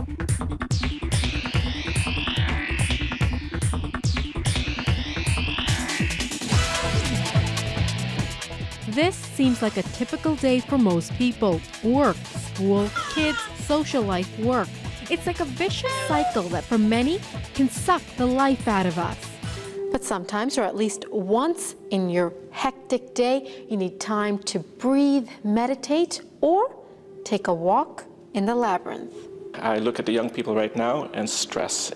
This seems like a typical day for most people. Work, school, kids, social life, work. It's like a vicious cycle that for many can suck the life out of us. But sometimes, or at least once in your hectic day, you need time to breathe, meditate, or take a walk in the labyrinth. I look at the young people right now, and stress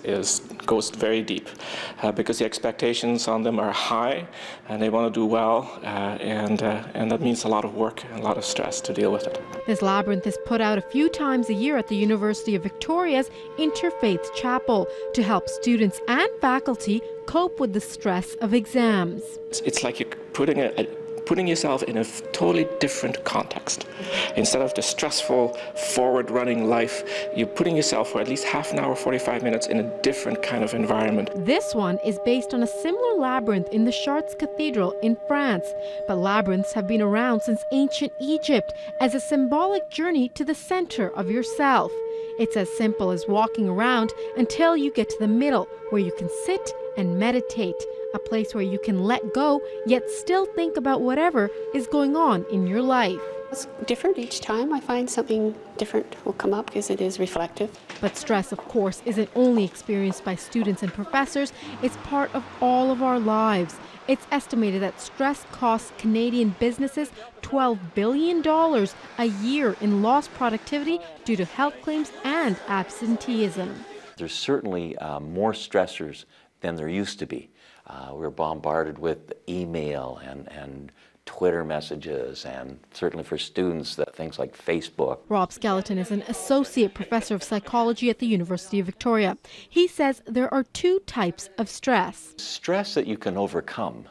goes very deep because the expectations on them are high, and they want to do well, and that means a lot of work and a lot of stress to deal with it. This labyrinth is put out a few times a year at the University of Victoria's Interfaith Chapel to help students and faculty cope with the stress of exams. It's like you're putting yourself in a totally different context. Instead of the stressful, forward-running life, you're putting yourself for at least half an hour, 45 minutes in a different kind of environment. This one is based on a similar labyrinth in the Chartres Cathedral in France. But labyrinths have been around since ancient Egypt as a symbolic journey to the center of yourself. It's as simple as walking around until you get to the middle, where you can sit and meditate. A place where you can let go, yet still think about whatever is going on in your life. It's different each time. I find something different will come up because it is reflective. But stress, of course, isn't only experienced by students and professors. It's part of all of our lives. It's estimated that stress costs Canadian businesses $12 billion a year in lost productivity due to health claims and absenteeism. There's certainly more stressors than there used to be. We're bombarded with email and Twitter messages, and certainly for students, things like Facebook. Rob Skelton is an associate professor of psychology at the University of Victoria. He says there are two types of stress. Stress that you can overcome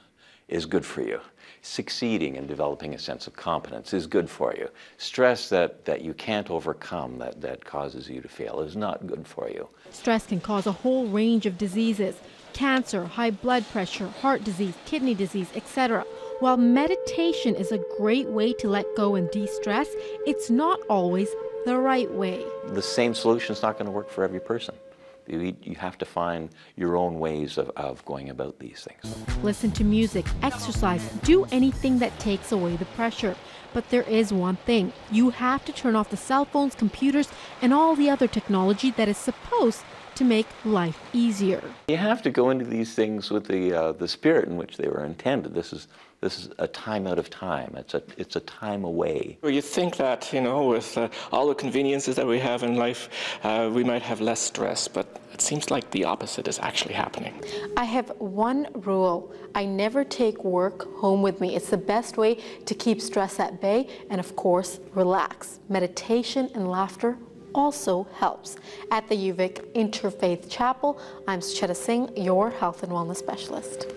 is good for you. Succeeding and developing a sense of competence is good for you. Stress that you can't overcome, that causes you to fail, is not good for you. Stress can cause a whole range of diseases: cancer, high blood pressure, heart disease, kidney disease, etc. While meditation is a great way to let go and de-stress, it's not always the right way. The same solution is not going to work for every person. You have to find your own ways of going about these things. Listen to music, exercise, do anything that takes away the pressure. But there is one thing: you have to turn off the cell phones, computers, and all the other technology that is supposed to make life easier. You have to go into these things with the spirit in which they were intended. This is a time out of time. It's a time away. Well, you think that, with all the conveniences that we have in life, we might have less stress, but it seems like the opposite is actually happening. I have one rule: I never take work home with me. It's the best way to keep stress at bay and, of course, relax. Meditation and laughter also helps. At the UVic Interfaith Chapel, I'm Sucheta Singh, your health and wellness specialist.